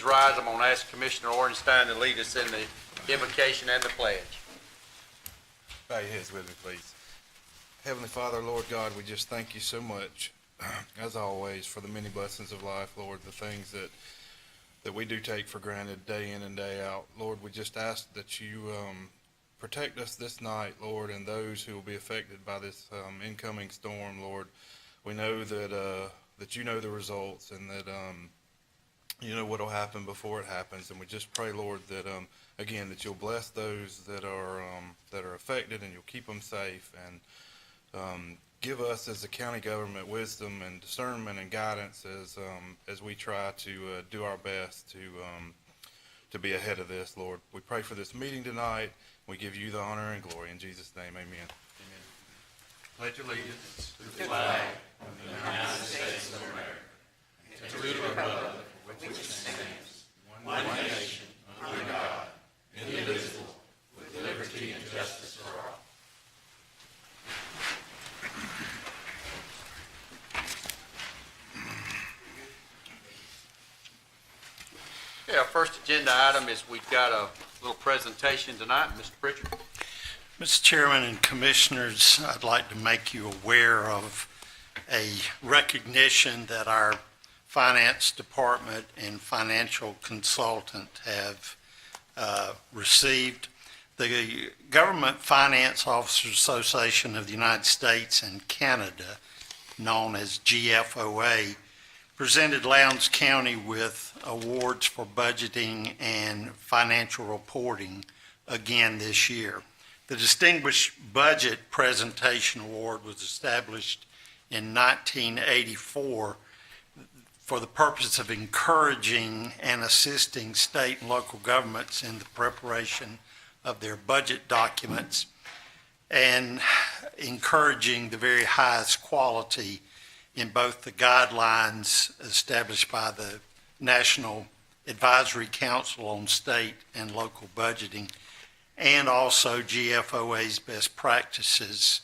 rise. I'm going to ask Commissioner Ornstein to lead us in the invocation and the pledge. Bow your heads with me, please. Heavenly Father, Lord God, we just thank you so much, as always, for the many blessings of life, Lord, the things that we do take for granted day in and day out. Lord, we just ask that you protect us this night, Lord, and those who will be affected by this incoming storm, Lord. We know that you know the results and that you know what will happen before it happens, and we just pray, Lord, that again, that you'll bless those that are affected, and you'll keep them safe, and give us as a county government wisdom and discernment and guidance as we try to do our best to be ahead of this, Lord. We pray for this meeting tonight. We give you the honor and glory in Jesus' name. Amen. Amen. Pledge allegiance to the flag of the United States of America and to the republic for which it stands, one nation under God, indivisible, with liberty and justice for all. Yeah, our first agenda item is we've got a little presentation tonight. Mr. Pritchard. Mr. Chairman and Commissioners, I'd like to make you aware of a recognition that our Finance Department and financial consultant have received. The Government Finance Officers Association of the United States and Canada, known as GFOA, presented Lowndes County with awards for budgeting and financial reporting again this year. The Distinguished Budget Presentation Award was established in 1984 for the purpose of encouraging and assisting state and local governments in the preparation of their budget documents and encouraging the very highest quality in both the guidelines established by the National Advisory Council on State and Local Budgeting, and also GFOA's best practices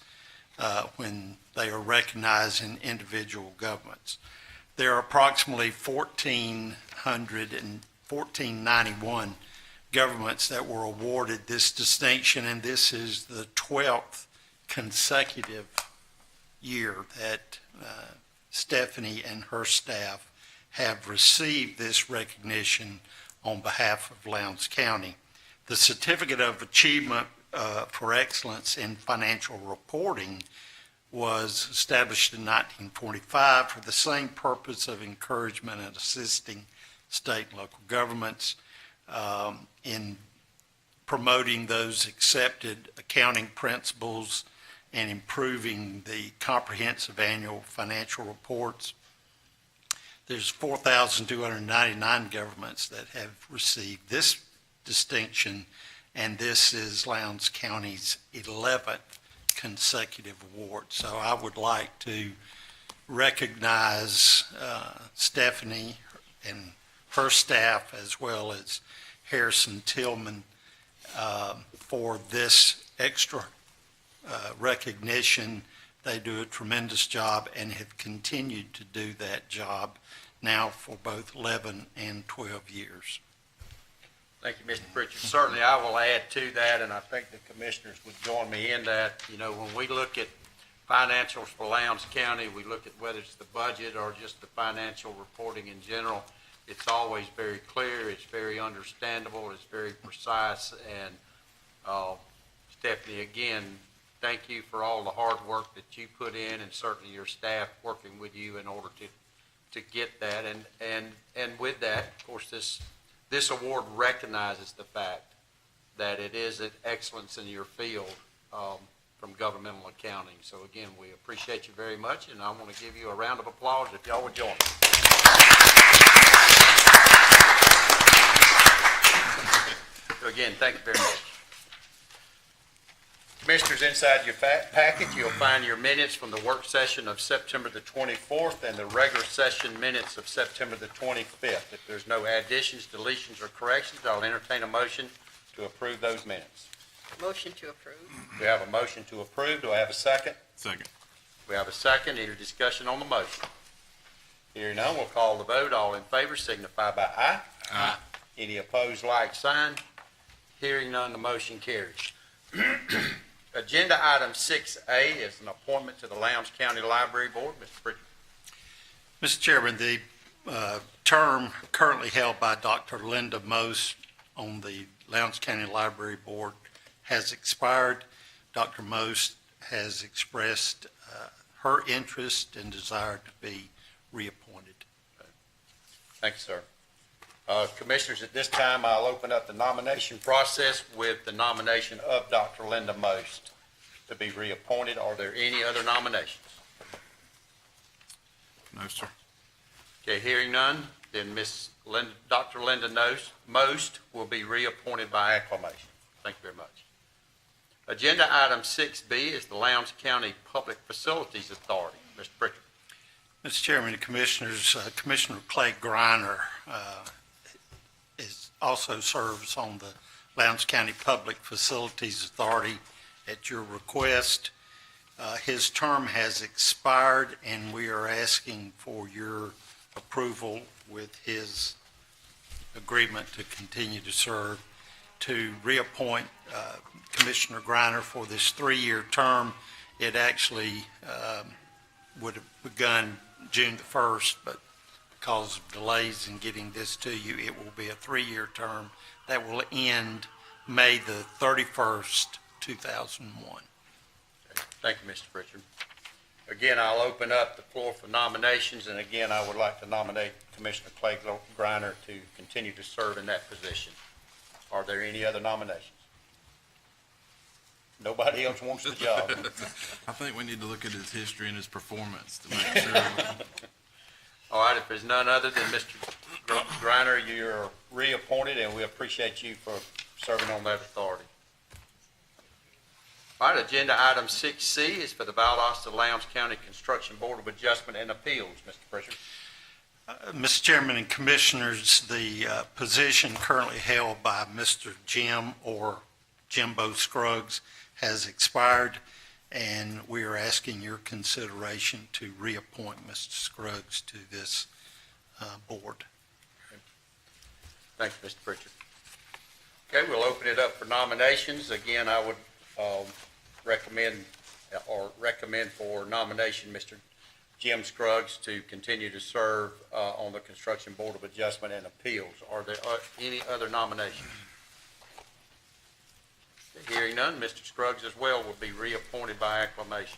when they are recognized in individual governments. There are approximately 1,491 governments that were awarded this distinction, and this is the 12th consecutive year that Stephanie and her staff have received this recognition on behalf of Lowndes County. The Certificate of Achievement for Excellence in Financial Reporting was established in 1945 for the same purpose of encouragement and assisting state and local governments in promoting those accepted accounting principles and improving the comprehensive annual financial reports. There's 4,299 governments that have received this distinction, and this is Lowndes County's 11th consecutive award. So I would like to recognize Stephanie and her staff, as well as Harrison Tillman, for this extra recognition. They do a tremendous job and have continued to do that job now for both 11 and 12 years. Thank you, Mr. Pritchard. Certainly, I will add to that, and I think the commissioners would join me in that. You know, when we look at financials for Lowndes County, we look at whether it's the budget or just the financial reporting in general. It's always very clear, it's very understandable, it's very precise, and Stephanie, again, thank you for all the hard work that you put in, and certainly your staff working with you in order to get that. And with that, of course, this award recognizes the fact that it is an excellence in your field from governmental accounting. So again, we appreciate you very much, and I want to give you a round of applause if y'all would join me. So again, thank you very much. Commissioners, inside your packet, you'll find your minutes from the work session of September the 24th and the regular session minutes of September the 25th. If there's no additions, deletions, or corrections, I'll entertain a motion to approve those minutes. Motion to approve. We have a motion to approve. Do I have a second? Second. We have a second. Any discussion on the motion? Hearing none, we'll call the vote. All in favor signify by aye. Aye. Any opposed, like sign. Hearing none, the motion carries. Agenda item 6A is an appointment to the Lowndes County Library Board. Mr. Pritchard. Mr. Chairman, the term currently held by Dr. Linda Most on the Lowndes County Library Board has expired. Dr. Most has expressed her interest and desire to be reappointed. Thank you, sir. Commissioners, at this time, I'll open up the nomination process with the nomination of Dr. Linda Most to be reappointed. Are there any other nominations? No, sir. Okay, hearing none, then Dr. Linda Most will be reappointed by acclamation. Thank you very much. Agenda item 6B is the Lowndes County Public Facilities Authority. Mr. Pritchard. Mr. Chairman, Commissioners, Commissioner Clay Griner also serves on the Lowndes County Public Facilities Authority at your request. His term has expired, and we are asking for your approval with his agreement to continue to serve, to reappoint Commissioner Griner for this 3-year term. It actually would have begun June the 1st, but because of delays in getting this to you, it will be a 3-year term that will end May the 31st, 2001. Thank you, Mr. Pritchard. Again, I'll open up the floor for nominations, and again, I would like to nominate Commissioner Clay Griner to continue to serve in that position. Are there any other nominations? Nobody else wants the job. I think we need to look at his history and his performance to make sure. All right, if there's none other than Mr. Griner, you're reappointed, and we appreciate you for serving on that authority. All right, agenda item 6C is for the Valdosta Lowndes County Construction Board of Adjustment and Appeals. Mr. Pritchard. Mr. Chairman and Commissioners, the position currently held by Mr. Jim or Jimbo Scruggs has expired, and we are asking your consideration to reappoint Mr. Scruggs to this board. Thank you, Mr. Pritchard. Okay, we'll open it up for nominations. Again, I would recommend for nomination Mr. Jim Scruggs to continue to serve on the Construction Board of Adjustment and Appeals. Are there any other nominations? Hearing none, Mr. Scruggs as well will be reappointed by acclamation.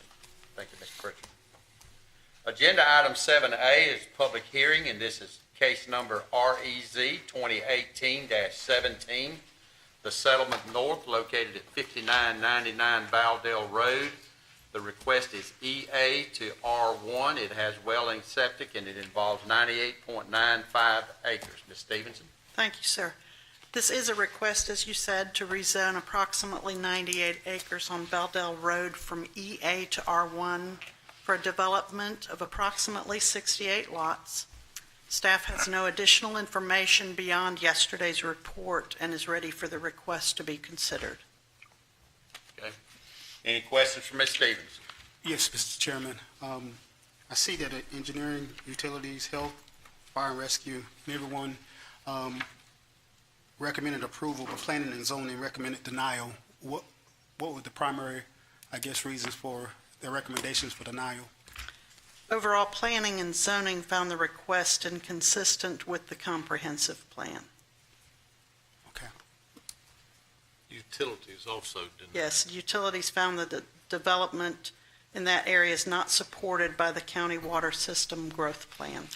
Thank you, Mr. Pritchard. Agenda item 7A is public hearing, and this is case number REZ 2018-17. The Settlement North, located at 5999 Baldell Road. The request is EA to R1. It has welling septic, and it involves 98.95 acres. Ms. Stevenson. Thank you, sir. This is a request, as you said, to rezone approximately 98 acres on Baldell Road from EA to R1 for a development of approximately 68 lots. Staff has no additional information beyond yesterday's report and is ready for the request to be considered. Okay. Any questions for Ms. Stevenson? Yes, Mr. Chairman. I see that engineering, utilities, health, fire and rescue, and everyone recommended approval, but planning and zoning recommended denial. What were the primary, reasons for their recommendations for denial? Overall, planning and zoning found the request inconsistent with the comprehensive plan. Okay. Utilities also denied. Yes, utilities found that the development in that area is not supported by the county water system growth plan.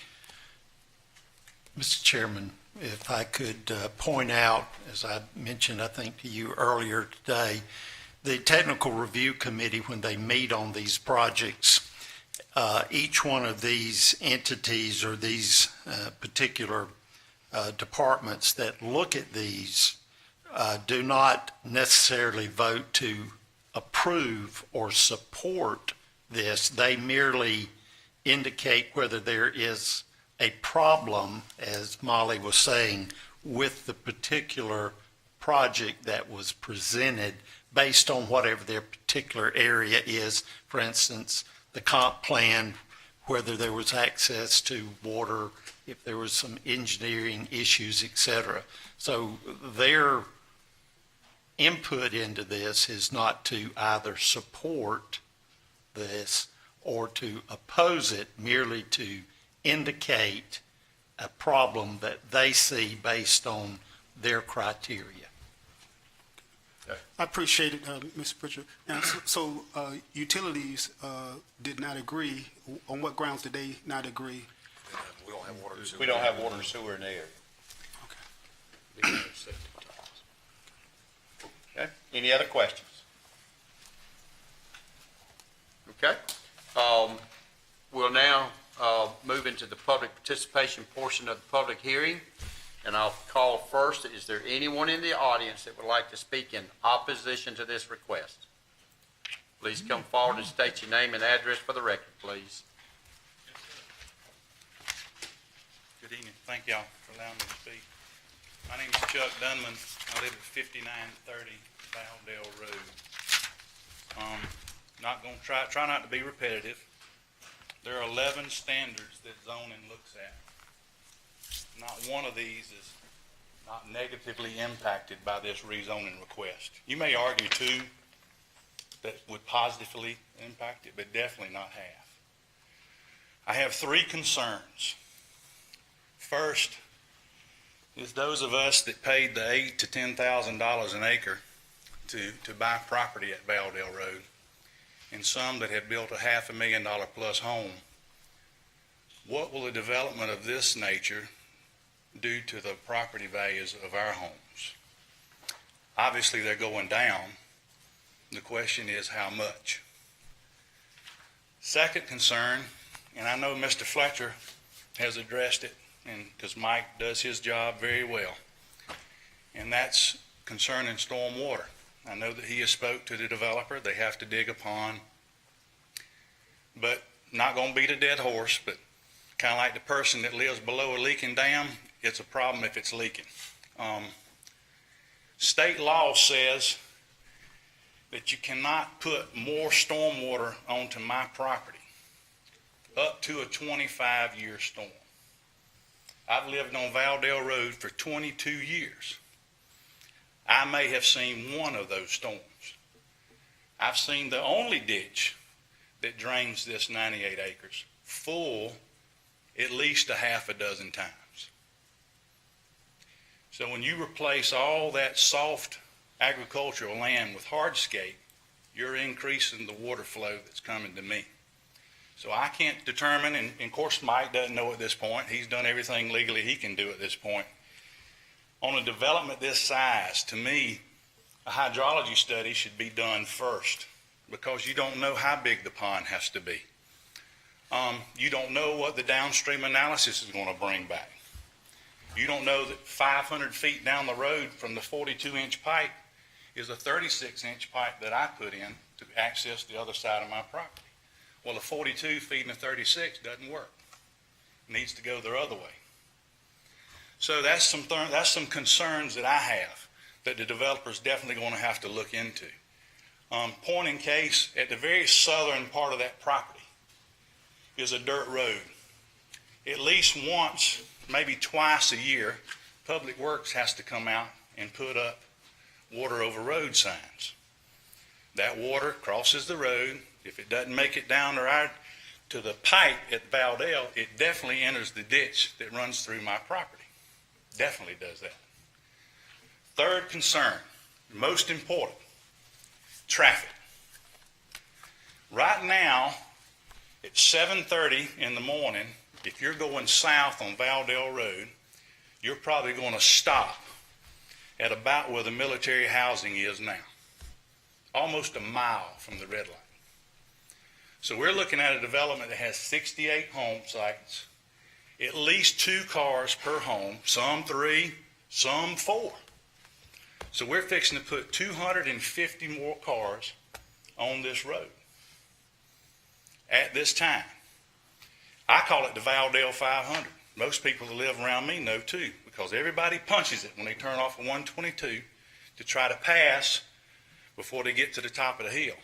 Mr. Chairman, if I could point out, as I mentioned, I think to you earlier today, the Technical Review Committee, when they meet on these projects, each one of these entities or these particular departments that look at these do not necessarily vote to approve or support this. They merely indicate whether there is a problem, as Molly was saying, with the particular project that was presented based on whatever their particular area is. For instance, the comp plan whether there was access to water, if there was some engineering issues, et cetera. So their input into this is not to either support this or to oppose it, merely to indicate a problem that they see based on their criteria. I appreciate it, Mr. Pritchard. Now, utilities did not agree. On what grounds did they not agree? We don't have water and sewer. We don't have water and sewer in the area. Okay, any other questions? Okay, we'll now move into the public participation portion of the public hearing. And I'll call first, is there anyone in the audience that would like to speak in opposition to this request? Please come forward and state your name and address for the record, please. Good evening. Thank y'all for allowing me to speak. My name is Chuck Dunman. I live at 5930 Valdale Road. Not going to try not to be repetitive. There are 11 standards that zoning looks at. Not one of these is not negatively impacted by this rezoning request. You may argue two that would positively impact it, but definitely not half. I have three concerns. First is those of us that paid the $8,000 to $10,000 an acre to buy property at Valdale Road, and some that have built a $500,000 plus home. What will a development of this nature due to the property values of our homes? Obviously, they're going down. The question is how much? Second concern, and I know Mr. Fletcher has addressed it, and because Mike does his job very well, and that's concerning stormwater. I know that he has spoke to the developer. They have to dig a pond, but not going to beat a dead horse, but kind of like the person that lives below a leaking dam, it's a problem if it's leaking. State law says that you cannot put more stormwater onto my property up to a 25-year storm. I've lived on Valdale Road for 22 years. I may have seen one of those storms. I've seen the only ditch that drains this 98 acres full at least a half a dozen times. So when you replace all that soft agricultural land with hardscape, you're increasing the water flow that's coming to me. So I can't determine, and of course Mike doesn't know at this point. He's done everything legally he can do at this point. On a development this size, to me, a hydrology study should be done first, because you don't know how big the pond has to be. You don't know what the downstream analysis is going to bring back. You don't know that 500 feet down the road from the 42-inch pipe is a 36-inch pipe that I put in to access the other side of my property. Well, a 42 feeding a 36 doesn't work. It needs to go the other way. So that's some concerns that I have that the developer's definitely going to have to look into. Point in case, at the very southern part of that property is a dirt road. At least once, maybe twice a year, Public Works has to come out and put up water over road signs. That water crosses the road. If it doesn't make it down to the pipe at Valdale, it definitely enters the ditch that runs through my property. Definitely does that. Third concern, most important, traffic. Right now, at 7:30 in the morning, if you're going south on Valdale Road, you're probably going to stop at about where the military housing is now, almost a mile from the red light. So we're looking at a development that has 68 home sites, at least 2 cars per home, some 3, some 4. So we're fixing to put 250 more cars on this road at this time. I call it the Valdale 500. Most people that live around me know too, because everybody punches it when they turn off of 122 to try to pass before they get to the top of the hill.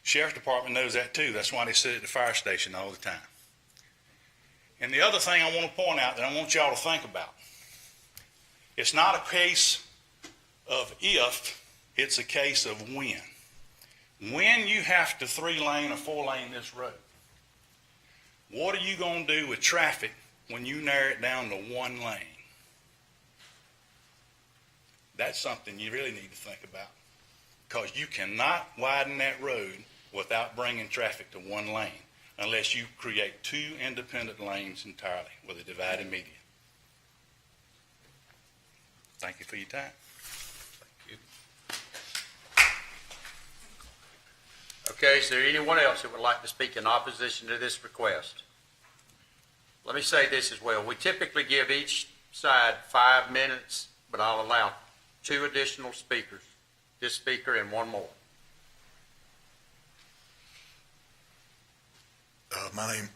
Sheriff's Department knows that too. That's why they sit at the fire station all the time. And the other thing I want to point out that I want y'all to think about, it's not a case of if, it's a case of when. When you have to 3-lane or 4-lane this road, what are you going to do with traffic when you narrow it down to 1 lane? That's something you really need to think about, because you cannot widen that road without bringing traffic to 1 lane unless you create 2 independent lanes entirely with a divided median. Thank you for your time. Okay, is there anyone else that would like to speak in opposition to this request? Let me say this as well. We typically give each side 5 minutes, but I'll allow 2 additional speakers, this speaker and 1 more. My name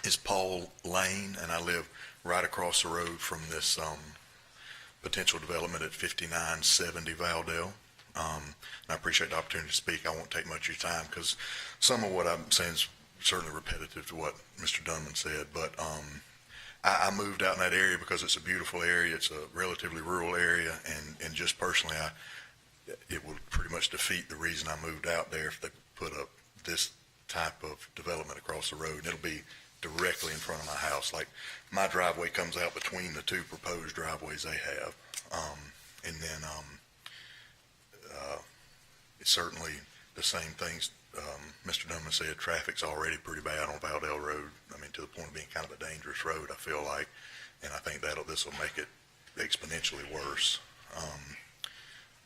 is Paul Lane, and I live right across the road from this potential development at 5970 Valdell. And I appreciate the opportunity to speak. I won't take much of your time because some of what I'm saying is certainly repetitive to what Mr. Dunman said, but I moved out in that area because it's a beautiful area. It's a relatively rural area, and just personally, it would pretty much defeat the reason I moved out there if they put up this type of development across the road. And it'll be directly in front of my house. Like, my driveway comes out between the 2 proposed driveways they have, and then it's certainly the same things Mr. Dunman said. Traffic's already pretty bad on Valdell Road. I mean, to the point of being kind of a dangerous road, I feel like, and I think this will make it exponentially worse.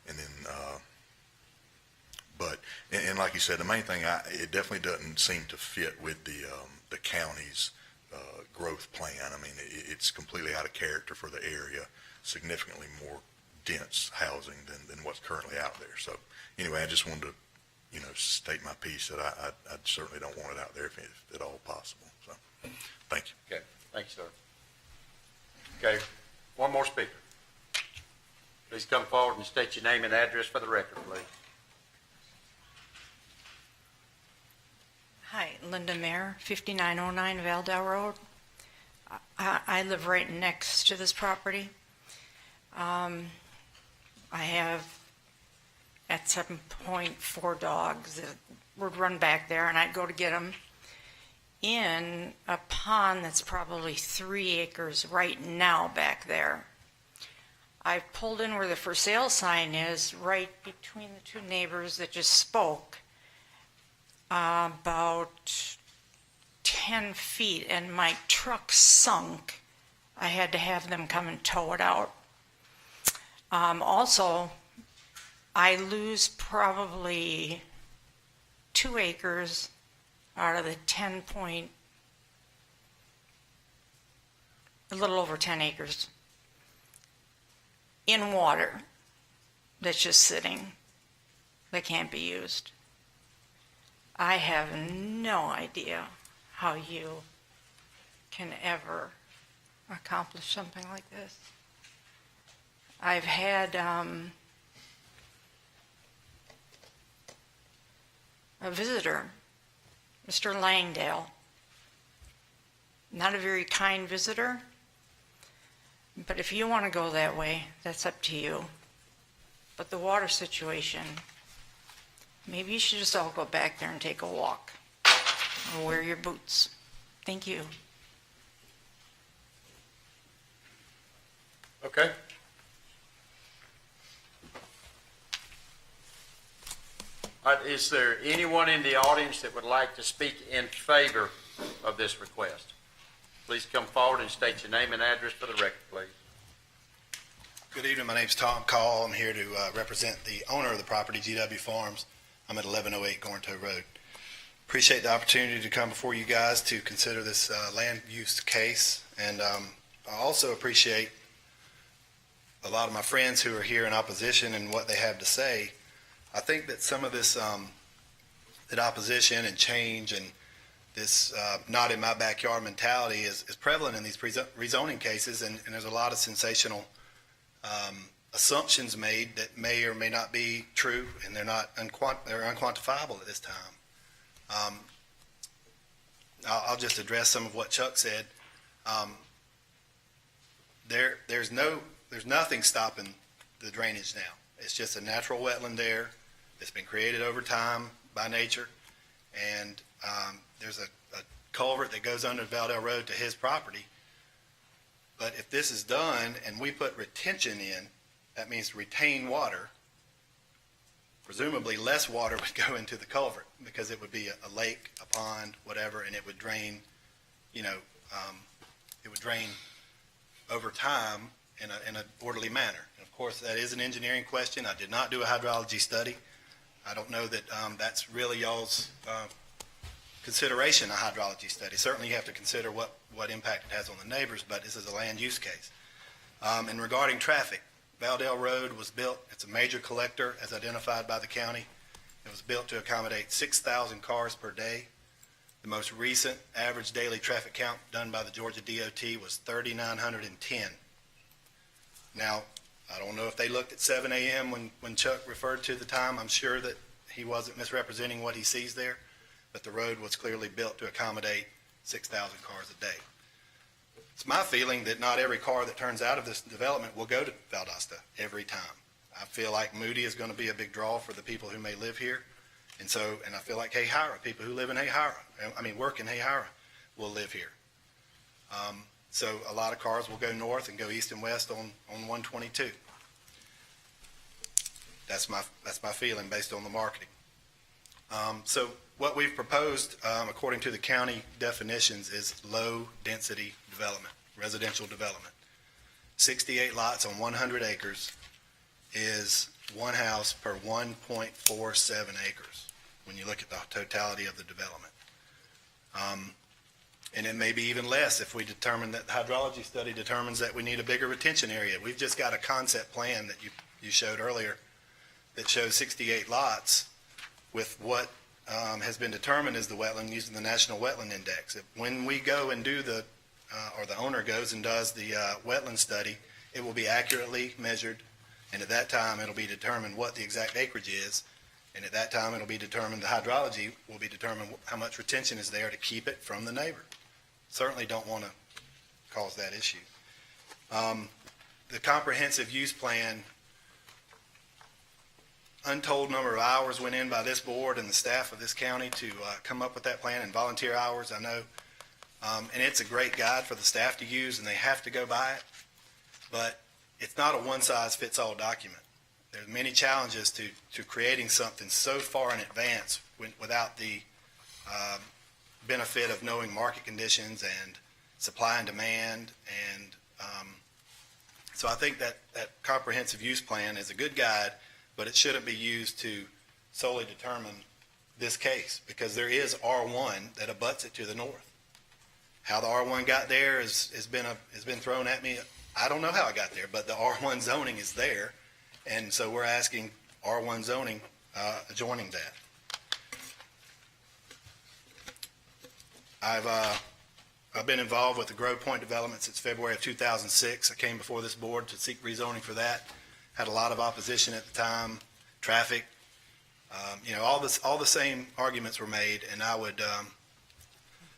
And then, but like you said, the main thing, it definitely doesn't seem to fit with the county's growth plan. I mean, it's completely out of character for the area. Significantly more dense housing than what's currently out there. So anyway, I just wanted to, state my piece that I certainly don't want it out there if at all possible. So thank you. Okay, thank you, sir. Okay, 1 more speaker. Please come forward and state your name and address for the record, please. Hi, Linda Mayer, 5909 Valdell Road. I live right next to this property. I have at some point 4 dogs that would run back there, and I'd go to get them in a pond that's probably 3 acres right now back there. I pulled in where the for sale sign is, right between the 2 neighbors that just spoke, about 10 feet, and my truck sunk. I had to have them come and tow it out. Also, I lose probably 2 acres out of the a little over 10 acres in water that's just sitting, that can't be used. I have no idea how you can ever accomplish something like this. I've had a visitor, Mr. Langdale. Not a very kind visitor, but if you want to go that way, that's up to you. But the water situation, maybe you should just all go back there and take a walk, or wear your boots. Thank you. Okay. Is there anyone in the audience that would like to speak in favor of this request? Please come forward and state your name and address for the record, please. Good evening. My name's Tom Call. I'm here to represent the owner of the property, GW Farms. I'm at 1108 Gornto Road. Appreciate the opportunity to come before you guys to consider this land use case. And I also appreciate a lot of my friends who are here in opposition and what they have to say. I think that some of this that opposition and change and this not in my backyard mentality is prevalent in these rezoning cases, and there's a lot of sensational assumptions made that may or may not be true, and they're unquantifiable at this time. I'll just address some of what Chuck said. There's nothing stopping the drainage now. It's just a natural wetland there that's been created over time by nature. And there's a culvert that goes under Valdell Road to his property. But if this is done and we put retention in, that means retain water. Presumably less water would go into the culvert because it would be a lake, a pond, whatever, and it would drain, it would drain over time in an orderly manner. And of course, that is an engineering question. I did not do a hydrology study. I don't know that that's really y'all's consideration, a hydrology study. Certainly you have to consider what impact it has on the neighbors, but this is a land use case. And regarding traffic, Valdell Road was built, it's a major collector as identified by the county. It was built to accommodate 6,000 cars per day. The most recent average daily traffic count done by the Georgia DOT was 3,910. Now, I don't know if they looked at 7 a.m. when Chuck referred to the time. I'm sure that he wasn't misrepresenting what he sees there, but the road was clearly built to accommodate 6,000 cars a day. It's my feeling that not every car that turns out of this development will go to Valdosta every time. I feel like Moody is going to be a big draw for the people who may live here. And I feel like Hayhira, people who live in work in Hayhira will live here. So a lot of cars will go north and go east and west on 122. That's my feeling based on the marketing. So what we've proposed, according to the county definitions, is low-density development, residential development. 68 lots on 100 acres is one house per 1.47 acres when you look at the totality of the development. And it may be even less if we determine that the hydrology study determines that we need a bigger retention area. We've just got a concept plan that you showed earlier that shows 68 lots with what has been determined as the wetland using the National Wetland Index. When we go and do or the owner goes and does the wetland study, it will be accurately measured, and at that time it'll be determined what the exact acreage is, and at that time it'll be determined, the hydrology will be determined how much retention is there to keep it from the neighbor. Certainly don't want to cause that issue. The comprehensive use plan, untold number of hours went in by this board and the staff of this county to come up with that plan, and volunteer hours, I know. And it's a great guide for the staff to use, and they have to go by it. But it's not a one-size-fits-all document. There's many challenges to creating something so far in advance without the benefit of knowing market conditions and supply and demand. And so I think that comprehensive use plan is a good guide, but it shouldn't be used to solely determine this case, because there is R1 that abuts it to the north. How the R1 got there has been thrown at me. I don't know how it got there, but the R1 zoning is there, and so we're asking R1 zoning adjoining that. I've been involved with the Grove Point development since February of 2006. I came before this board to seek rezoning for that. Had a lot of opposition at the time, traffic, all the same arguments were made, and I would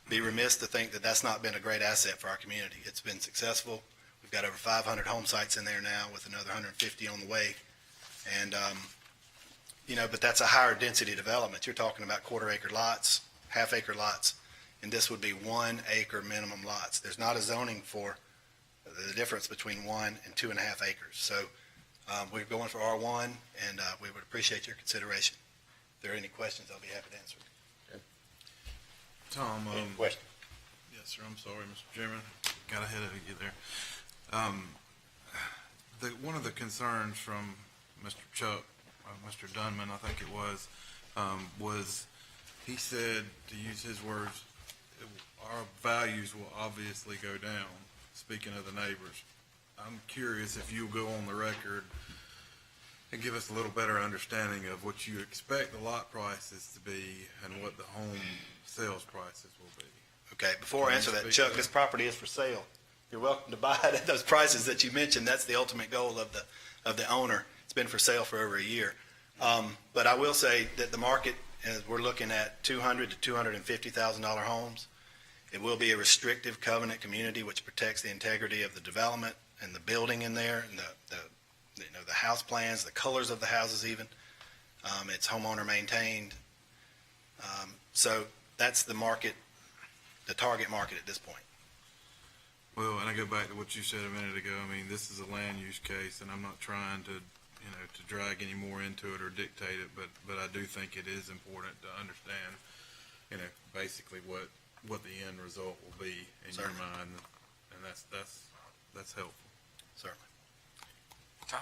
be remiss to think that that's not been a great asset for our community. It's been successful. We've got over 500 home sites in there now with another 150 on the way. And, but that's a higher density development. You're talking about quarter-acre lots, half-acre lots, and this would be 1 acre minimum lots. There's not a zoning for the difference between 1 and 2.5 acres. So we're going for R1, and we would appreciate your consideration. If there are any questions, I'll be happy to answer. Tom, Any questions? yes, sir. I'm sorry, Mr. Chairman. Got ahead of you there. One of the concerns from Mr. Chuck, Mr. Dunman, I think it was he said, to use his words, our values will obviously go down, speaking of the neighbors. I'm curious if you'll go on the record and give us a little better understanding of what you expect the lot prices to be and what the home sales prices will be. Okay, before I answer that, Chuck, this property is for sale. You're welcome to buy it at those prices that you mentioned. That's the ultimate goal of the owner. It's been for sale for over a year. But I will say that the market, we're looking at $200,000 to $250,000 homes. It will be a restrictive covenant community which protects the integrity of the development and the building in there and the house plans, the colors of the houses even. It's homeowner maintained. So that's the market, the target market at this point. Well, and I go back to what you said a minute ago. I mean, this is a land use case, and I'm not trying to, to drag any more into it or dictate it, but I do think it is important to understand, basically what the end result will be in your Certainly. mind, and that's helpful. Certainly. Tom,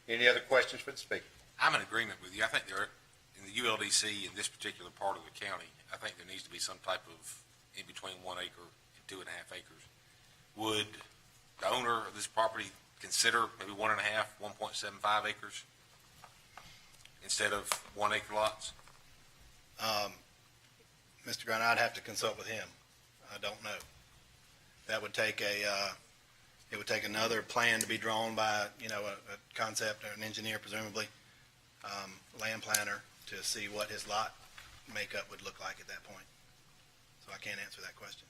Any other questions for the speaker? I'm in agreement with you. I think there, in the ULDC, in this particular part of the county, I think there needs to be some type of in between 1 acre and 2.5 acres. Would the owner of this property consider maybe 1.5, 1.75 acres instead of 1 acre lots? Mr. Grant, I'd have to consult with him. I don't know. That would take it would take another plan to be drawn by, a concept or an engineer, presumably, land planner, to see what his lot makeup would look like at that point. So I can't answer that question.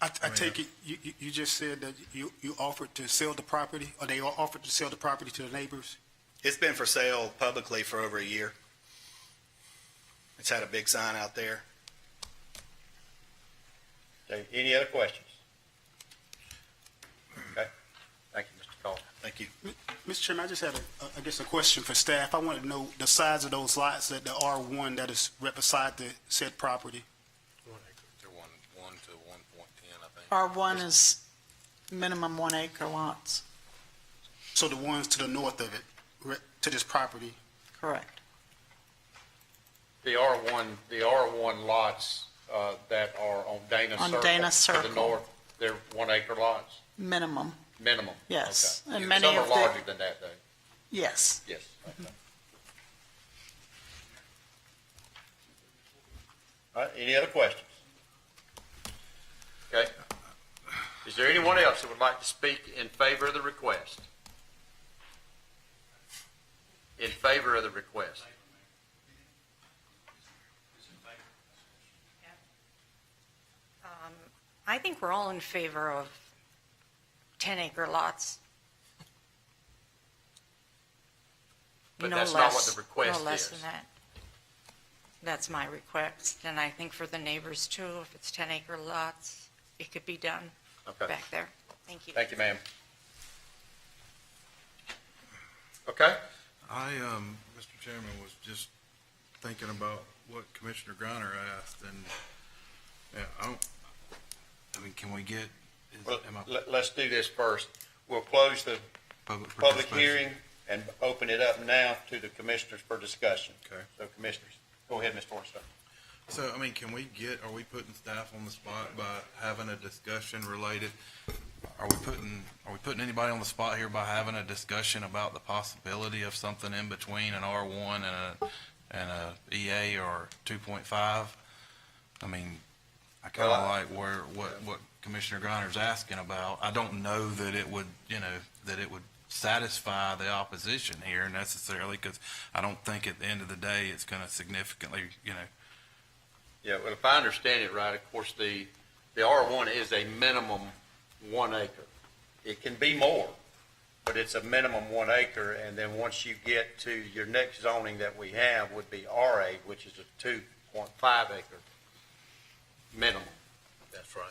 I take it, you just said that you offered to sell the property, or they offered to sell the property to the neighbors? It's been for sale publicly for over a year. It's had a big sign out there. Okay, any other questions? Okay, thank you, Mr. Cole. Thank you. Mr. Chairman, I just had a question for staff. I wanted to know the size of those lots that the R1 that is right beside the said property. They're 1 to 1.10, I think. R1 is minimum 1 acre lots. So the ones to the north of it, to this property. Correct. The R1 lots that are on Dana On Circle. Dana To Circle. the north, they're 1 acre lots, Minimum, minimum. yes. Okay. And many Some of are the, larger than that, though. yes. Yes. Okay. All right, any other questions? Okay. Is there anyone else that would like to speak in favor of the request? In favor of the request? I think we're all in favor of 10-acre lots. But No that's not what less- the request No less is. than that. That's my request, and I think for the neighbors too, if it's 10-acre lots, it could be done Okay. back there. Thank you. Thank you, ma'am. Okay? I, Mr. Chairman, was just thinking about what Commissioner Griner asked, and, can we get, Well, am I let's do this first. We'll close the public public participation? hearing and open it up now to the commissioners for discussion. Okay. So commissioners, go ahead, Mr. Ornstein. So, can we are we putting staff on the spot by having a discussion related? Are we putting anybody on the spot here by having a discussion about the possibility of something in between an R1 and a EA or 2.5? I kind of like what Commissioner Griner's asking about. I don't know that it would, that it would satisfy the opposition here necessarily, because I don't think at the end of the day it's going to significantly, Yeah, well, if I understand it right, of course, the R1 is a minimum 1 acre. It can be more, but it's a minimum 1 acre, and then once you get to your next zoning that we have would be RA, which is a 2.5 acre minimum. That's right.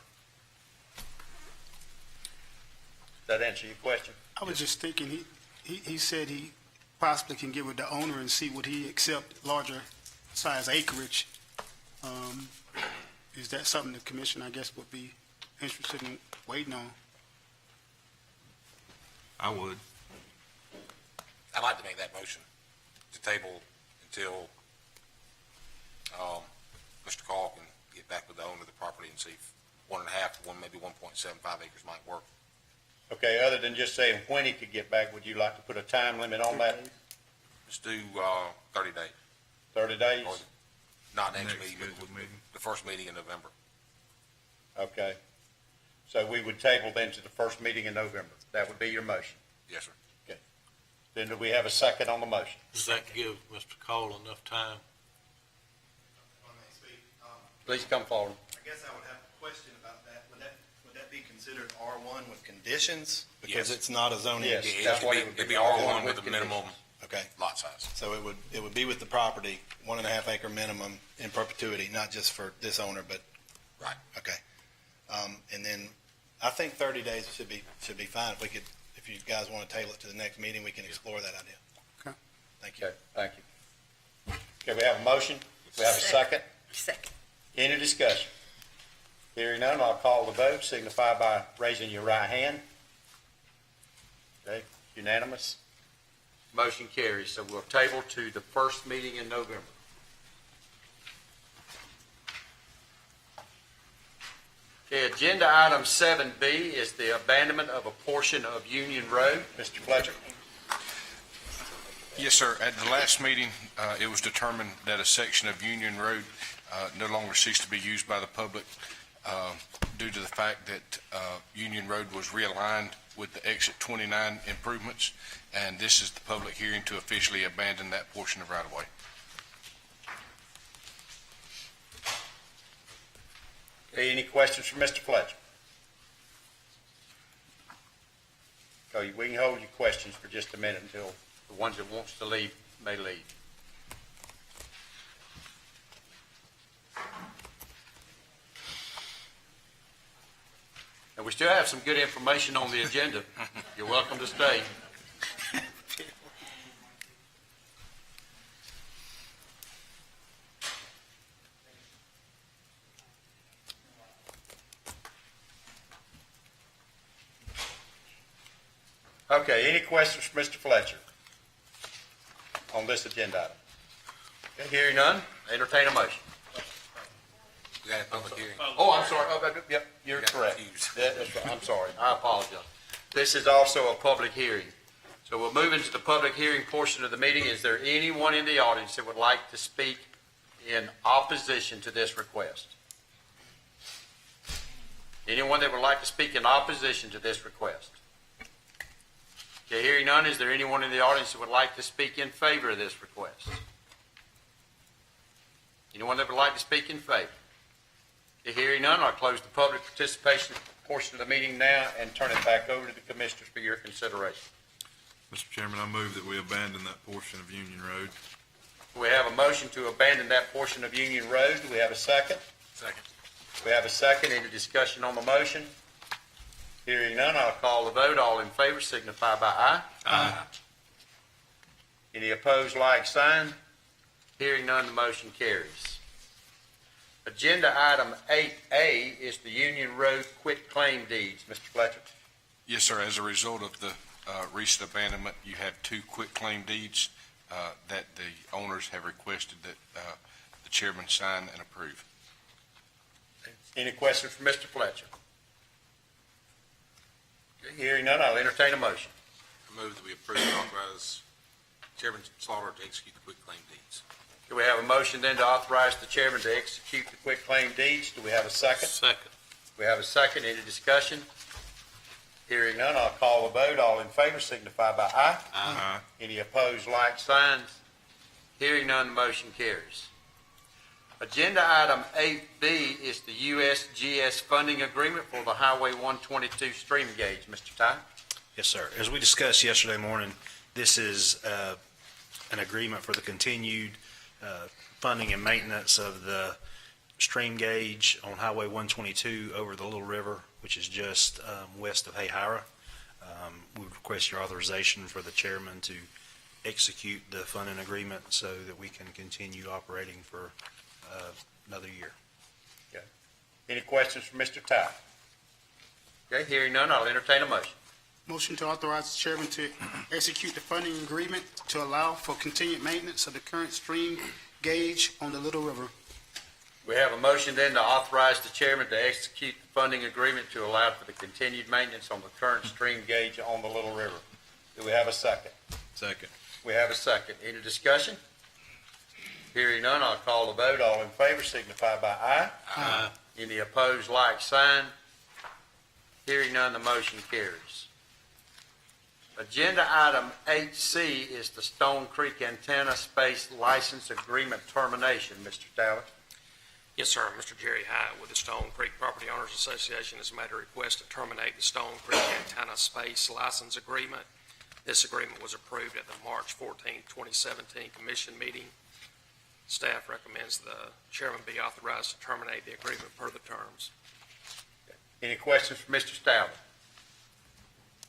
Does that answer your question? I was just thinking, he said he possibly can get with the owner and see would he accept larger size acreage. Is that something the commission, I guess, would be interested in waiting on? I would. I'd like to make that motion to table until Mr. Call can get back with the owner of the property and see if 1.5 to maybe 1.75 acres might work. Okay, other than just saying when he could get back, would you like to put a time limit on that? Let's do 30 days. 30 days? Or not next Next meeting, scheduled but meeting. the first meeting in November. Okay. So we would table then to the first meeting in November. That would be your motion. Yes, sir. Then do we have a second on the motion? Does that give Mr. Cole enough time? Please come forward. I guess I would have a question about that. Would that be considered R1 with conditions? Because Yes. it's not a zoning. Yes. Yeah, That's what it would it'd be be, R1 with with a minimum Okay, lot size. so it would be with the property, 1.5 acre minimum in perpetuity, not just for this owner, but. Right. Okay. And then I think 30 days should be fine. If you guys want to table it to the next meeting, we can explore that idea. Okay. Thank you. Okay, thank you. Okay, we have a motion. We have a second. Second. Any discussion? Hearing none, I'll call the vote. Signify by raising your right hand. Okay, unanimous. Motion carries. So we'll table to the first meeting in November. Okay, agenda item 7B is the abandonment of a portion of Union Road. Mr. Fletcher? Yes, sir. At the last meeting, it was determined that a section of Union Road no longer ceased to be used by the public due to the fact that Union Road was realigned with the Exit 29 improvements, and this is the public hearing to officially abandon that portion of right-of-way. Okay, any questions for Mr. Fletcher? Okay, we can hold your questions for just a minute until the ones that wants to leave may leave. And we still have some good information on the agenda. You're welcome to stay. Okay, any questions for Mr. Fletcher on this agenda item? Okay, hearing none, entertain a motion. We got a public hearing. Oh, I'm sorry. Yep, you're Got correct. confused. That's right. I'm sorry. I apologize. This is also a public hearing. So we'll move into the public hearing portion of the meeting. Is there anyone in the audience that would like to speak in opposition to this request? Anyone that would like to speak in opposition to this request? Okay, hearing none, is there anyone in the audience that would like to speak in favor of this request? Anyone that would like to speak in favor? Okay, hearing none, I'll close the public participation portion of the meeting now and turn it back over to the commissioners for your consideration. Mr. Chairman, I move that we abandon that portion of Union Road. We have a motion to abandon that portion of Union Road. Do we have a second? Second. We have a second. Any discussion on the motion? Hearing none, I'll call the vote. All in favor signify by aye. Aye. Any opposed, like sign. Hearing none, the motion carries. Agenda item 8A is the Union Road quitclaim deeds. Mr. Fletcher? Yes, sir. As a result of the recent abandonment, you have two quitclaim deeds that the owners have requested that the chairman sign and approve. Any questions for Mr. Fletcher? Okay, hearing none, I'll entertain a motion. I move that we approve and authorize Chairman Slaughter to execute the quitclaim deeds. Do we have a motion then to authorize the chairman to execute the quitclaim deeds? Do we have a second? Second. We have a second. Any discussion? Hearing none, I'll call the vote. All in favor signify by aye. Aye. Any opposed, like signs. Hearing none, the motion carries. Agenda item 8B is the USGS funding agreement for the Highway 122 stream gauge. Mr. Ty? Yes, sir. As we discussed yesterday morning, this is an agreement for the continued funding and maintenance of the stream gauge on Highway 122 over the Little River, which is just west of Hayhira. We would request your authorization for the chairman to execute the funding agreement so that we can continue operating for another year. Any questions for Mr. Ty? Okay, hearing none, I'll entertain a motion. Motion to authorize the chairman to execute the funding agreement to allow for continued maintenance of the current stream gauge on the Little River. We have a motion then to authorize the chairman to execute the funding agreement to allow for the continued maintenance on the current stream gauge on the Little River. Do we have a second? Second. We have a second. Any discussion? Hearing none, I'll call the vote. All in favor signify by aye. Aye. Any opposed, like sign. Hearing none, the motion carries. Agenda item 8C is the Stone Creek Antenna Space License Agreement Termination. Mr. Talley? Yes, sir. Mr. Jerry Hyatt with the Stone Creek Property Owners Association has made a request to terminate the Stone Creek Antenna Space License Agreement. This agreement was approved at the March 14, 2017 Commission meeting. Staff recommends the chairman be authorized to terminate the agreement per the terms. Any questions for Mr. Stalvey?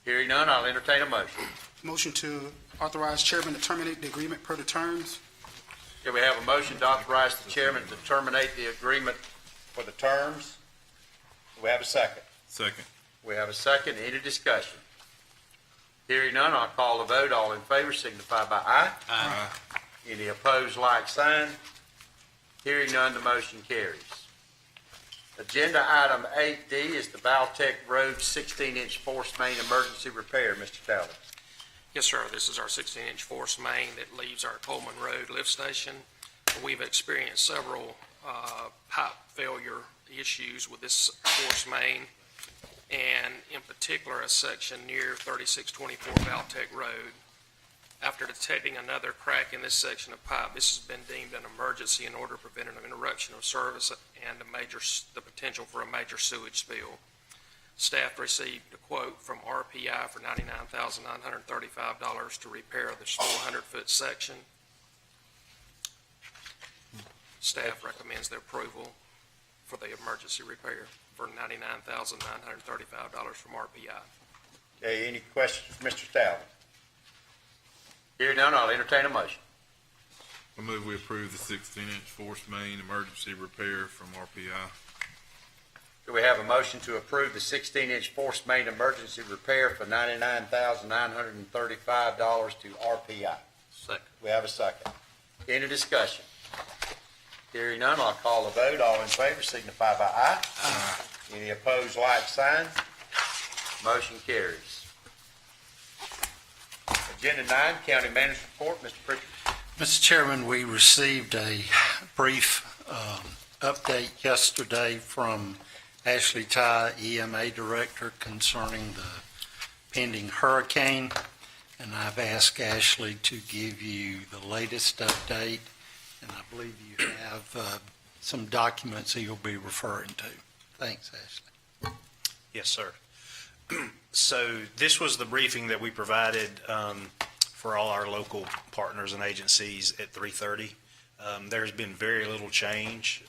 Hearing none, I'll entertain a motion. Motion to authorize chairman to terminate the agreement per the terms. Do we have a motion to authorize the chairman to terminate the agreement for the terms? Do we have a second? Second. We have a second. Any discussion? Hearing none, I'll call the vote. All in favor signify by aye. Aye. Any opposed, like sign. Hearing none, the motion carries. Agenda item 8D is the Valtech Road 16-inch force main emergency repair. Mr. Talbot. Yes, sir. This is our 16-inch force main that leaves our Coleman Road lift station. We've experienced several pipe failure issues with this force main, and in particular, a section near 3624 Valtech Road. After detecting another crack in this section of pipe, this has been deemed an emergency in order to prevent an interruption of service and the potential for a major sewage spill. Staff received a quote from RPI for $99,935 to repair this 400-foot section. Staff recommends the approval for the emergency repair for $99,935 from RPI. Okay, any questions for Mr. Stalvey? Hearing none, I'll entertain a motion. I move we approve the 16-inch force main emergency repair from RPI. Do we have a motion to approve the 16-inch force main emergency repair for $99,935 to RPI? Second. We have a second. Any discussion? Hearing none, I'll call the vote. All in favor signify by aye. Aye. Any opposed, like sign. Motion carries. Agenda 9, County Manager's Report. Mr. Pritchard. Mr. Chairman, we received a brief update yesterday from Ashley Ty, EMA Director, concerning the pending hurricane, and I've asked Ashley to give you the latest update, and I believe you have some documents that you'll be referring to. Thanks, Ashley. Yes, sir. So this was the briefing that we provided for all our local partners and agencies at 3:30. There's been very little change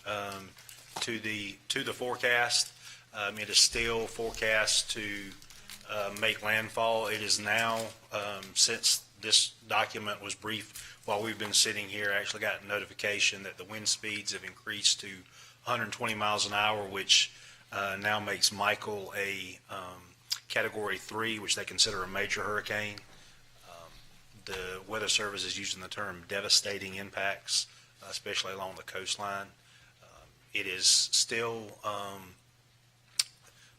to the forecast. It is still forecast to make landfall. It is now, since this document was briefed while we've been sitting here, actually got notification that the wind speeds have increased to 120 miles an hour, which now makes Michael a Category 3, which they consider a major hurricane. The Weather Service is using the term devastating impacts, especially along the coastline. It is still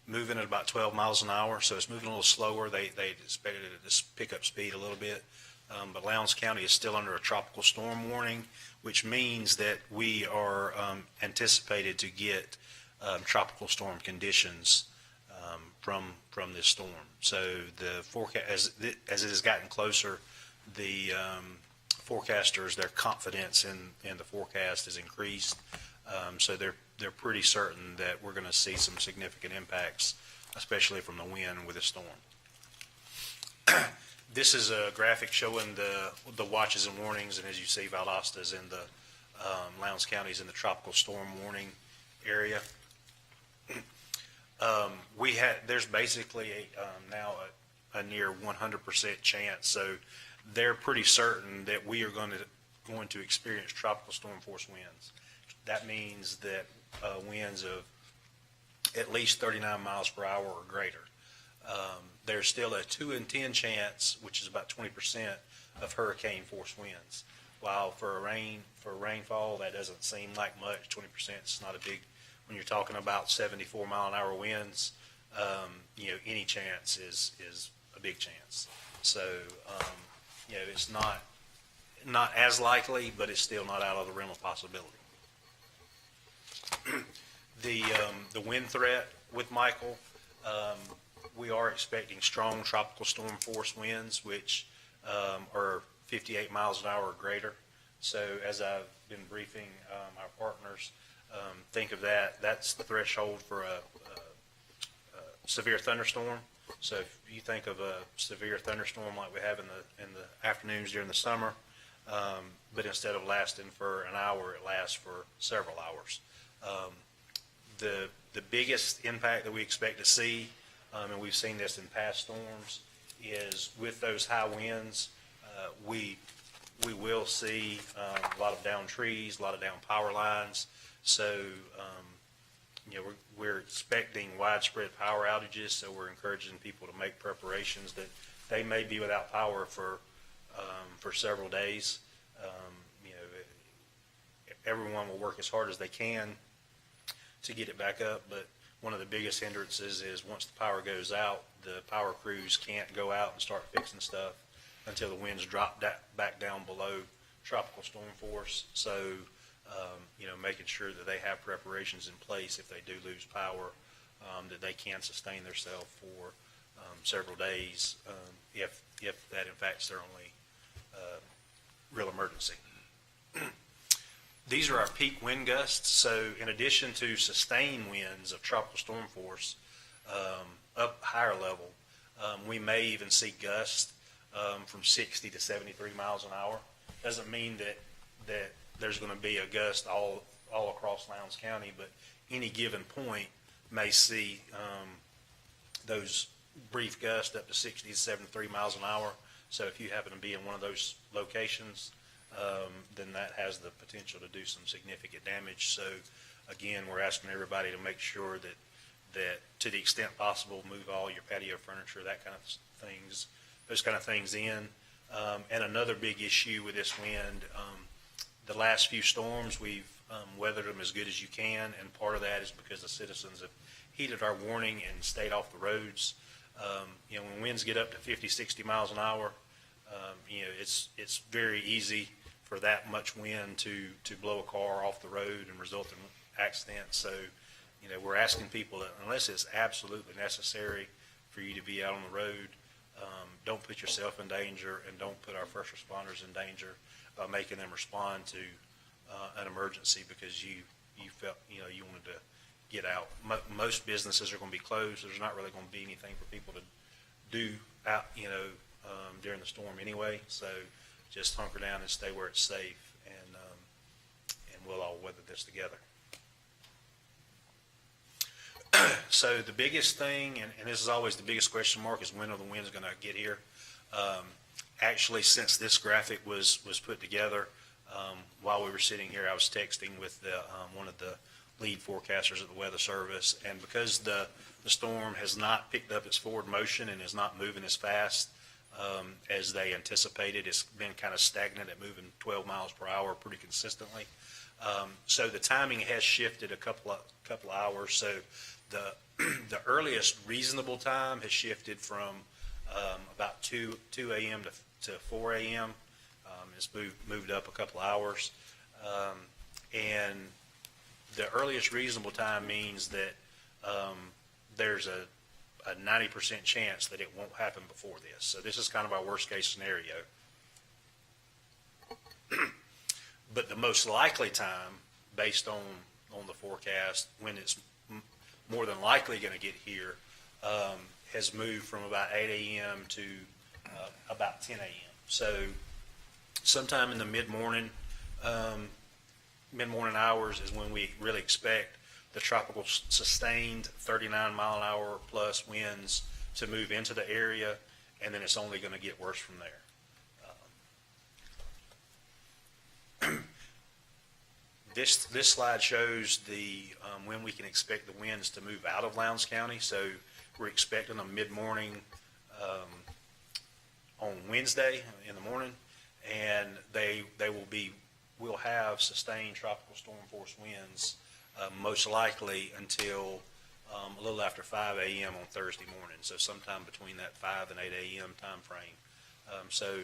moving at about 12 miles an hour, so it's moving a little slower. They expected it to pick up speed a little bit. But Lowndes County is still under a tropical storm warning, which means that we are anticipated to get tropical storm conditions from this storm. So the forecast, as it has gotten closer, the forecasters, their confidence in the forecast has increased. So they're pretty certain that we're going to see some significant impacts, especially from the wind with the storm. This is a graphic showing the watches and warnings, and as you see, Valdosta's in the Lowndes County's in the tropical storm warning area. There's basically now a near 100% chance, so they're pretty certain that we are going to experience tropical storm force winds. That means that winds of at least 39 miles per hour or greater. There's still a 2 in 10 chance, which is about 20% of hurricane force winds. While for rainfall, that doesn't seem like much. 20% is not a big. When you're talking about 74 mile an hour winds, any chance is a big chance. So, it's not as likely, but it's still not out of the realm of possibility. The wind threat with Michael, we are expecting strong tropical storm force winds, which are 58 miles an hour or greater. So as I've been briefing our partners, Think of that, that's the threshold for a severe thunderstorm. So if you think of a severe thunderstorm like we have in the afternoons during the summer, but instead of lasting for an hour, it lasts for several hours. The biggest impact that we expect to see, and we've seen this in past storms, is with those high winds, we will see a lot of downed trees, a lot of downed power lines. So, we're expecting widespread power outages, so we're encouraging people to make preparations that they may be without power for several days. Everyone will work as hard as they can to get it back up, but one of the biggest hindrances is once the power goes out, the power crews can't go out and start fixing stuff until the winds drop back down below tropical storm force. So, making sure that they have preparations in place if they do lose power, that they can sustain themselves for several days, if that in fact is their only real emergency. These are our peak wind gusts. So in addition to sustained winds of tropical storm force up higher level, we may even see gusts from 60 to 73 miles an hour. Doesn't mean that there's going to be a gust all across Lowndes County, but any given point may see those brief gusts up to 60 to 73 miles an hour. So if you happen to be in one of those locations, then that has the potential to do some significant damage. So again, we're asking everybody to make sure that to the extent possible, move all your patio furniture, that kind of things, those kind of things in. And another big issue with this wind, the last few storms, we've weathered them as good as you can, and part of that is because the citizens have heeded our warning and stayed off the roads. When winds get up to 50, 60 miles an hour, it's very easy for that much wind to blow a car off the road and result in accidents. So, we're asking people that unless it's absolutely necessary for you to be out on the road, don't put yourself in danger and don't put our first responders in danger by making them respond to an emergency because you felt, you wanted to get out. Most businesses are going to be closed. There's not really going to be anything for people to do out, during the storm anyway. So just hunker down and stay where it's safe, and we'll all weather this together. So the biggest thing, and this is always the biggest question mark, is when are the winds going to get here? Actually, since this graphic was put together, while we were sitting here, I was texting with one of the lead forecasters at the Weather Service, and because the storm has not picked up its forward motion and is not moving as fast as they anticipated, it's been kind of stagnant at moving 12 miles per hour pretty consistently. So the timing has shifted a couple of hours. So the earliest reasonable time has shifted from about 2 a.m. to 4 a.m. It's moved up a couple of hours. And the earliest reasonable time means that there's a 90% chance that it won't happen before this. So this is kind of our worst case scenario. But the most likely time, based on the forecast, when it's more than likely going to get here, has moved from about 8 a.m. to about 10 a.m. So sometime in the mid-morning hours is when we really expect the tropical sustained 39 mile an hour plus winds to move into the area, and then it's only going to get worse from there. This slide shows when we can expect the winds to move out of Lowndes County. So we're expecting them mid-morning on Wednesday in the morning, and we'll have sustained tropical storm force winds most likely until a little after 5 a.m. on Thursday morning. So sometime between that 5 and 8 a.m. time frame. So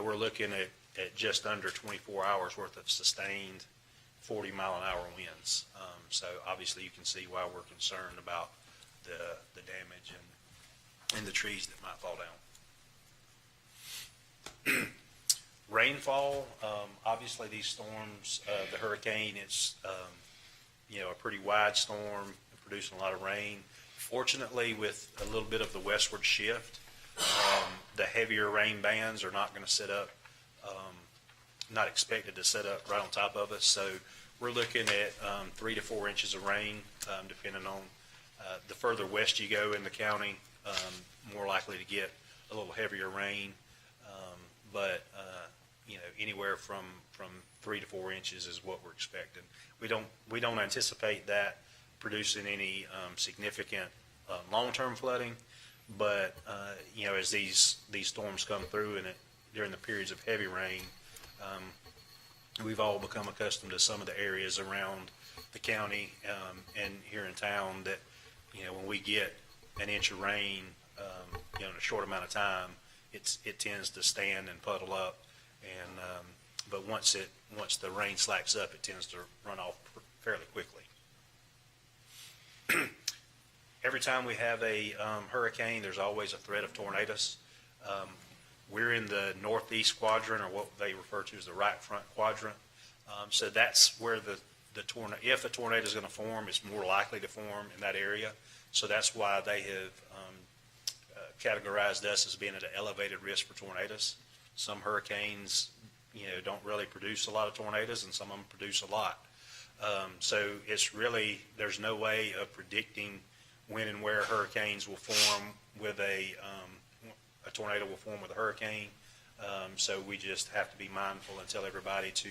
we're looking at just under 24 hours worth of sustained 40 mile an hour winds. So obviously you can see why we're concerned about the damage and the trees that might fall down. Rainfall, obviously these storms, the hurricane, it's a pretty wide storm, producing a lot of rain. Fortunately, with a little bit of the westward shift, the heavier rain bands are not going to set up, not expected to set up right on top of us. So we're looking at 3 to 4 inches of rain, depending on the further west you go in the county, more likely to get a little heavier rain. But anywhere from 3 to 4 inches is what we're expecting. We don't anticipate that producing any significant long-term flooding, but as these storms come through and during the periods of heavy rain, we've all become accustomed to some of the areas around the county and here in town that when we get an inch of rain in a short amount of time, it tends to stand and puddle up, and but once the rain slacks up, it tends to run off fairly quickly. Every time we have a hurricane, there's always a threat of tornadoes. We're in the northeast quadrant, or what they refer to as the right front quadrant. So that's where the tornado, if a tornado is going to form, it's more likely to form in that area. So that's why they have categorized us as being at an elevated risk for tornadoes. Some hurricanes, don't really produce a lot of tornadoes, and some of them produce a lot. So it's really, there's no way of predicting when and where hurricanes will form with a tornado will form with a hurricane. So we just have to be mindful and tell everybody to,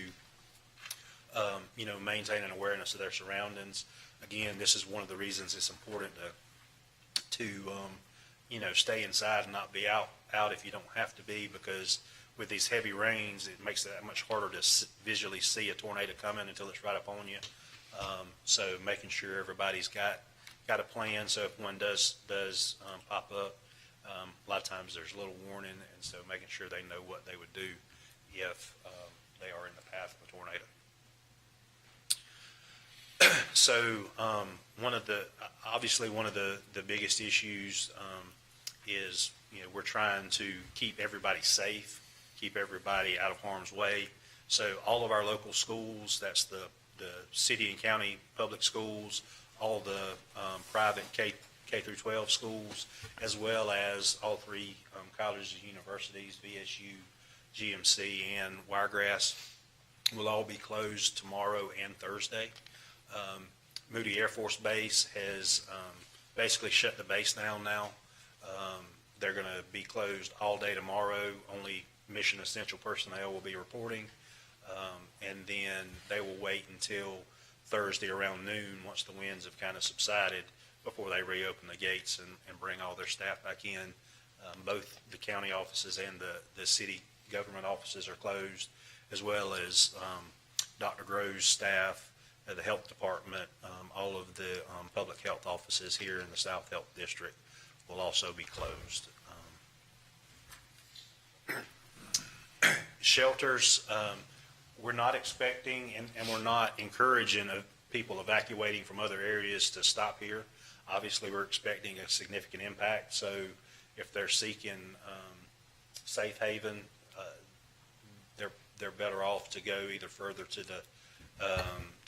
maintain an awareness of their surroundings. Again, this is one of the reasons it's important to stay inside and not be out if you don't have to be, because with these heavy rains, it makes it that much harder to visually see a tornado coming until it's right up on you. So making sure everybody's got a plan, so if one does pop up, a lot of times there's a little warning, and so making sure they know what they would do if they are in the path of a tornado. So one of the biggest issues is we're trying to keep everybody safe, keep everybody out of harm's way. So all of our local schools, that's the city and county public schools, all the private K through 12 schools, as well as all 3 colleges and universities, VSU, GMC, and Wiregrass, will all be closed tomorrow and Thursday. Moody Air Force Base has basically shut the base down now. They're going to be closed all day tomorrow. Only mission essential personnel will be reporting, and then they will wait until Thursday around noon, once the winds have kind of subsided, before they reopen the gates and bring all their staff back in. Both the county offices and the city government offices are closed, as well as Dr. Grove's staff, the health department, all of the public health offices here in the South Health District will also be closed. Shelters, we're not expecting and we're not encouraging people evacuating from other areas to stop here. Obviously, we're expecting a significant impact, so if they're seeking safe haven, they're better off to go either further to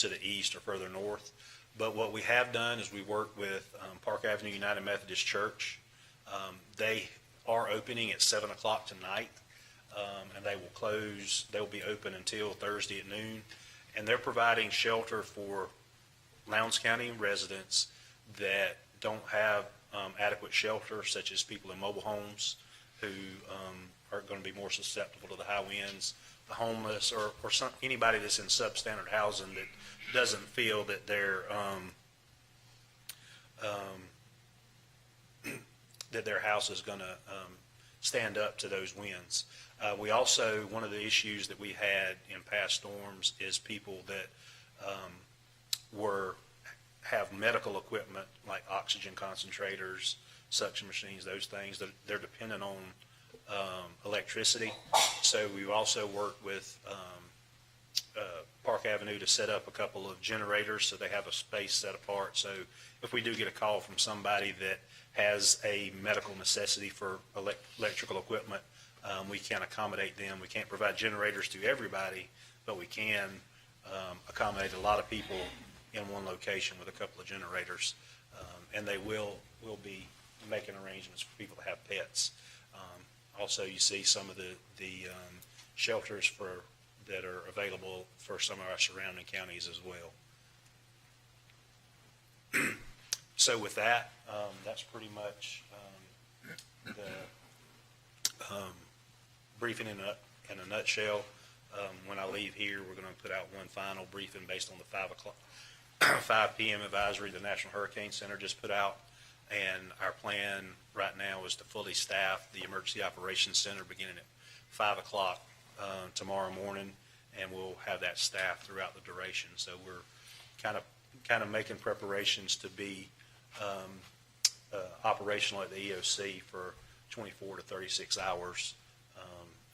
the east or further north. But what we have done is we work with Park Avenue United Methodist Church. They are opening at 7 o'clock tonight, and they will close. They'll be open until Thursday at noon, and they're providing shelter for Lowndes County residents that don't have adequate shelter, such as people in mobile homes who are going to be more susceptible to the high winds, the homeless, or anybody that's in substandard housing that doesn't feel that their house is going to stand up to those winds. We also, one of the issues that we had in past storms is people that have medical equipment like oxygen concentrators, suction machines, those things, that they're dependent on electricity. So we also work with Park Avenue to set up a couple of generators so they have a space set apart. So if we do get a call from somebody that has a medical necessity for electrical equipment, we can accommodate them. We can't provide generators to everybody, but we can accommodate a lot of people in one location with a couple of generators. And they will be making arrangements for people to have pets. Also, you see some of the shelters that are available for some of our surrounding counties as well. So with that, that's pretty much the briefing in a nutshell. When I leave here, we're going to put out one final briefing based on the 5 p.m. advisory the National Hurricane Center just put out. And our plan right now is to fully staff the Emergency Operations Center beginning at 5 o'clock tomorrow morning, and we'll have that staffed throughout the duration. So we're kind of making preparations to be operational at the EOC for 24 to 36 hours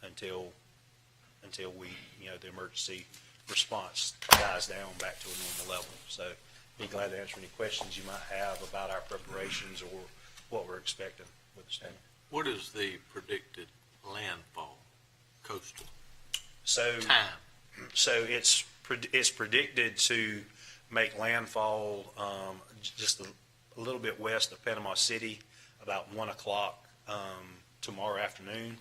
until we, the emergency response dies down back to a normal level. So be glad to answer any questions you might have about our preparations or what we're expecting with the storm. What is the predicted landfall coastal So time? So it's predicted to make landfall just a little bit west of Panama City about 1 o'clock tomorrow afternoon.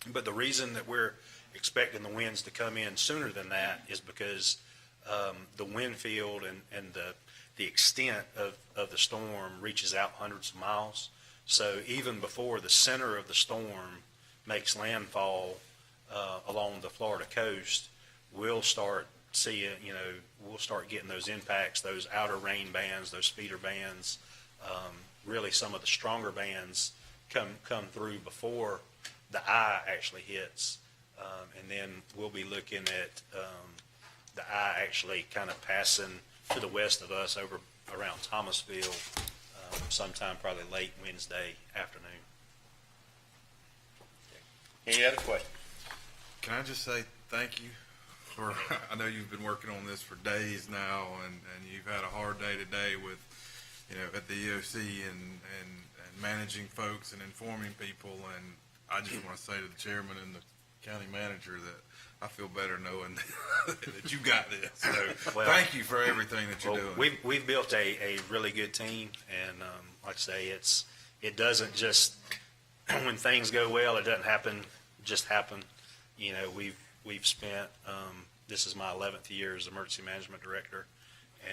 But the reason that we're expecting the winds to come in sooner than that is because the wind field and the extent of the storm reaches out hundreds of miles. So even before the center of the storm makes landfall along the Florida coast, we'll start seeing, we'll start getting those impacts, those outer rain bands, those feeder bands, really some of the stronger bands come through before the eye actually hits. And then we'll be looking at the eye actually kind of passing to the west of us over around Thomasville sometime probably late Wednesday afternoon. Any other questions? Can I just say thank you for, I know you've been working on this for days now, and you've had a hard day today with, at the EOC and managing folks and informing people. And I just want to say to the chairman and the county manager that I feel better knowing that you got this. So Well, thank you for everything that you're doing. We've built a really good team, and like I say, it doesn't just when things go well, it doesn't just happen. We've spent this is my 11th year as emergency management director,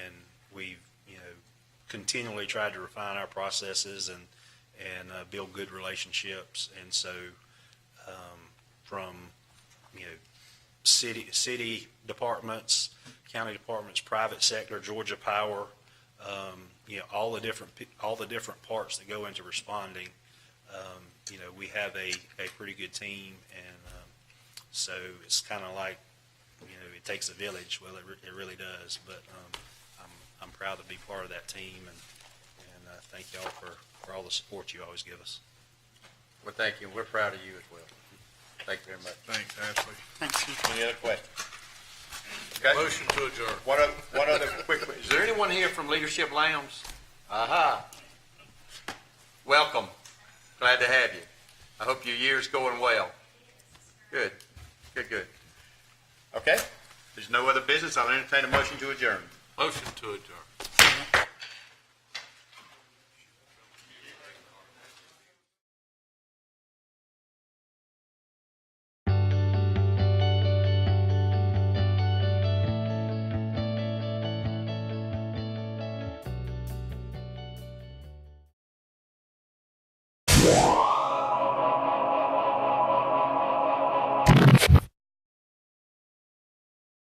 and we've continually tried to refine our processes and build good relationships. And so from city departments, county departments, private sector, Georgia Power, all the different parts that go into responding. We have a pretty good team, and so it's kind of like it takes a village. Well, it really does. But I'm proud to be part of that team, and thank y'all for all the support you always give us. Well, thank you. We're proud of you as well. Thank you very much. Thanks, Ashley. Thanks, Chief. Any other questions? Okay. Motion to adjourn. One other quick, Is there anyone here from Leadership Lounge? Aha. Welcome. Glad to have you. I hope your year's going well. Good. Good. okay. There's no other business. I'll entertain a motion to adjourn. Motion to adjourn.